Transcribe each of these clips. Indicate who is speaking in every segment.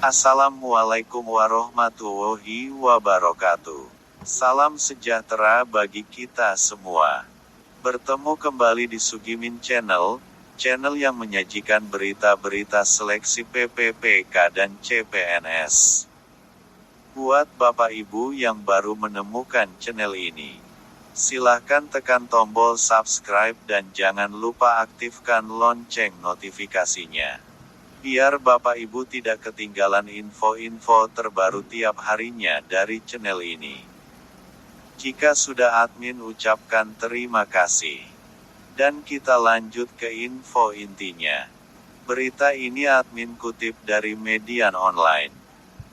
Speaker 1: Assalamualaikum warahmatullahi wabarakatuh. Salam sejahtera bagi kita semua. Bertemu kembali di Sugimin Channel, channel yang menyajikan berita-berita seleksi PPPK dan CPNS. Buat Bapak Ibu yang baru menemukan channel ini, silahkan tekan tombol subscribe dan jangan lupa aktifkan lonceng notifikasinya, biar Bapak Ibu tidak ketinggalan info-info terbaru tiap harinya dari channel ini. Jika sudah admin ucapkan terima kasih. Dan kita lanjut ke info intinya. Berita ini admin kutip dari Median Online.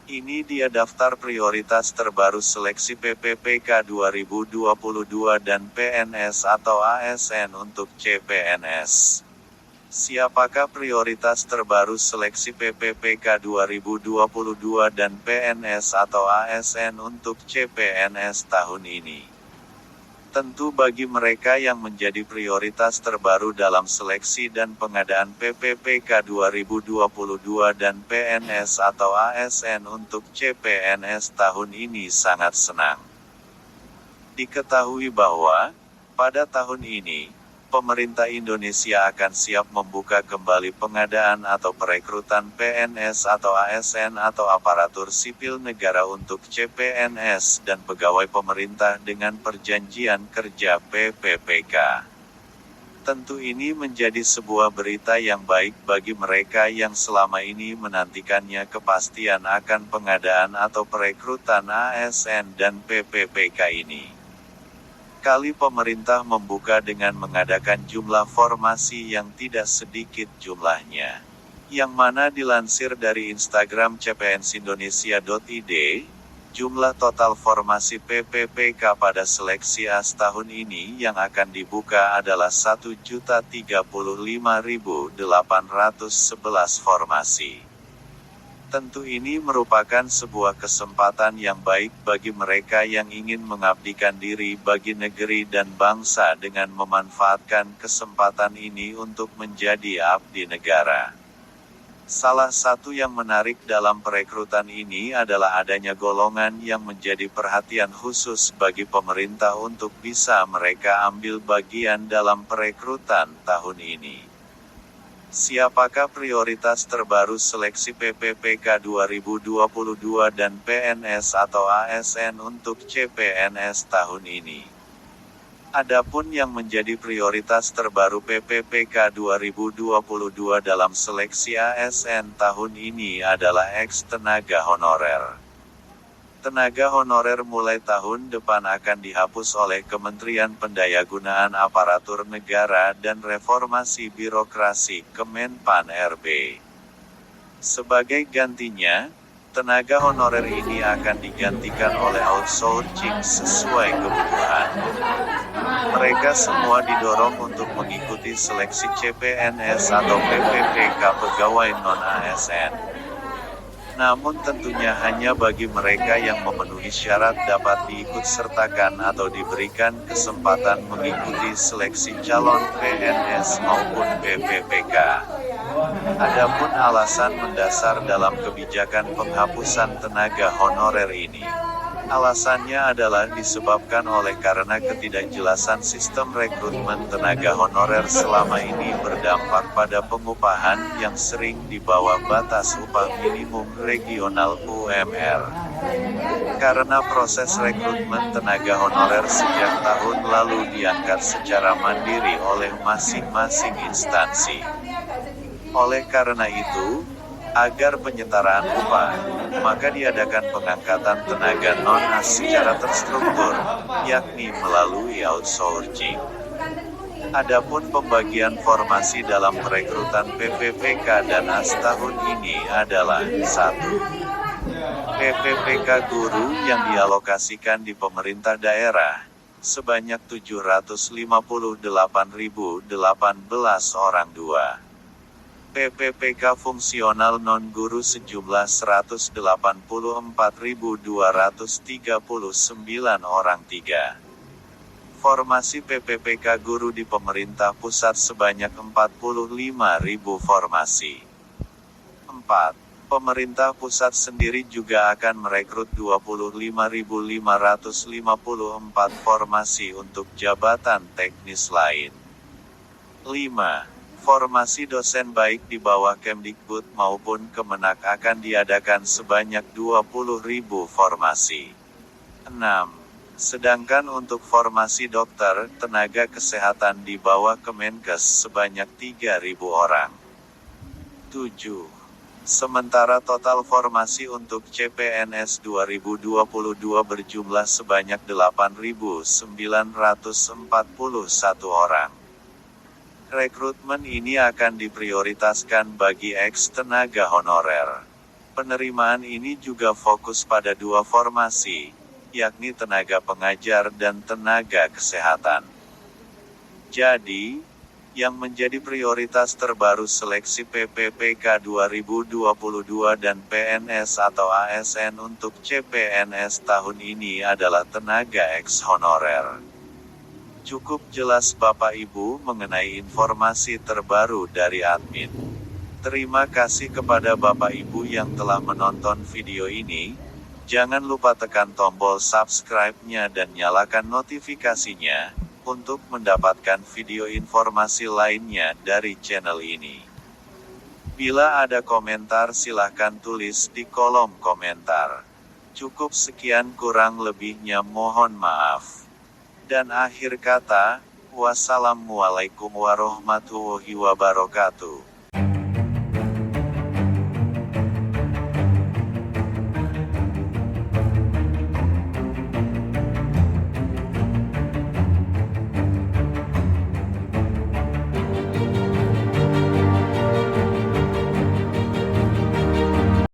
Speaker 1: Ini dia daftar prioritas terbaru seleksi PPPK 2022 dan PNS atau ASN untuk CPNS. Siapakah prioritas terbaru seleksi PPPK 2022 dan PNS atau ASN untuk CPNS tahun ini? Tentu bagi mereka yang menjadi prioritas terbaru dalam seleksi dan pengadaan PPPK 2022 dan PNS atau ASN untuk CPNS tahun ini sangat senang. Diketahui bahwa, pada tahun ini, pemerintah Indonesia akan siap membuka kembali pengadaan atau perekrutan PNS atau ASN atau aparatur sipil negara untuk CPNS dan pegawai pemerintah dengan perjanjian kerja PPPK. Tentu ini menjadi sebuah berita yang baik bagi mereka yang selama ini menantikannya kepastian akan pengadaan atau perekrutan ASN dan PPPK ini. Kali pemerintah membuka dengan mengadakan jumlah formasi yang tidak sedikit jumlahnya. Yang mana dilansir dari Instagram cpnsindonesia.id, jumlah total formasi PPPK pada seleksi AS tahun ini yang akan dibuka adalah 1.035.811 formasi. Tentu ini merupakan sebuah kesempatan yang baik bagi mereka yang ingin mengabdikan diri bagi negeri dan bangsa dengan memanfaatkan kesempatan ini untuk menjadi abdi negara. Salah satu yang menarik dalam perekrutan ini adalah adanya golongan yang menjadi perhatian khusus bagi pemerintah untuk bisa mereka ambil bagian dalam perekrutan tahun ini. Siapakah prioritas terbaru seleksi PPPK 2022 dan PNS atau ASN untuk CPNS tahun ini? Adapun yang menjadi prioritas terbaru PPPK 2022 dalam seleksi ASN tahun ini adalah ex-tenaga honorer. Tenaga honorer mulai tahun depan akan dihapus oleh Kementerian Pendayagunaan Aparatur Negara dan Reformasi Birokrasi Kemenpan RB. Sebagai gantinya, tenaga honorer ini akan digantikan oleh outsourcing sesuai kebutuhan. Mereka semua didorong untuk mengikuti seleksi CPNS atau PPPK pegawai non-ASN. Namun tentunya hanya bagi mereka yang memenuhi syarat dapat diikutsertakan atau diberikan kesempatan mengikuti seleksi calon PNS maupun PPPK. Adapun alasan mendasar dalam kebijakan penghapusan tenaga honorer ini, alasannya adalah disebabkan oleh karena ketidakjelasan sistem rekrutmen tenaga honorer selama ini berdampak pada pengupahan yang sering di bawah batas upah minimum regional UMR. Karena proses rekrutmen tenaga honorer sejak tahun lalu diangkat secara mandiri oleh masing-masing instansi. Oleh karena itu, agar penyetaraan upah, maka diadakan pengangkatan tenaga non-AS secara terstruktur, yakni melalui outsourcing. Adapun pembagian formasi dalam perekrutan PPPK dan AS tahun ini adalah 1. PPPK guru yang dialokasikan di pemerintah daerah, sebanyak 758.018 orang. 2. PPPK fungsional non-guru sejumlah 184.239 orang. 3. Formasi PPPK guru di pemerintah pusat sebanyak 45.000 formasi. 4. Pemerintah pusat sendiri juga akan merekrut 25.554 formasi untuk jabatan teknis lain. 5. Formasi dosen baik di bawah Kemdikbud maupun Kemenak akan diadakan sebanyak 20.000 formasi. 6. Sedangkan untuk formasi dokter, tenaga kesehatan di bawah Kemenkes sebanyak 3.000 orang. 7. Sementara total formasi untuk CPNS 2022 berjumlah sebanyak 8.941 orang. Rekrutmen ini akan diprioritaskan bagi ex-tenaga honorer. Penerimaan ini juga fokus pada 2 formasi, yakni tenaga pengajar dan tenaga kesehatan. Jadi, yang menjadi prioritas terbaru seleksi PPPK 2022 dan PNS atau ASN untuk CPNS tahun ini adalah tenaga ex-honorer. Cukup jelas Bapak Ibu mengenai informasi terbaru dari admin. Terima kasih kepada Bapak Ibu yang telah menonton video ini. Jangan lupa tekan tombol subscribe-nya dan nyalakan notifikasinya, untuk mendapatkan video informasi lainnya dari channel ini. Bila ada komentar silahkan tulis di kolom komentar. Cukup sekian, kurang lebihnya mohon maaf. Dan akhir kata, wassalamualaikum warahmatullahi wabarakatuh.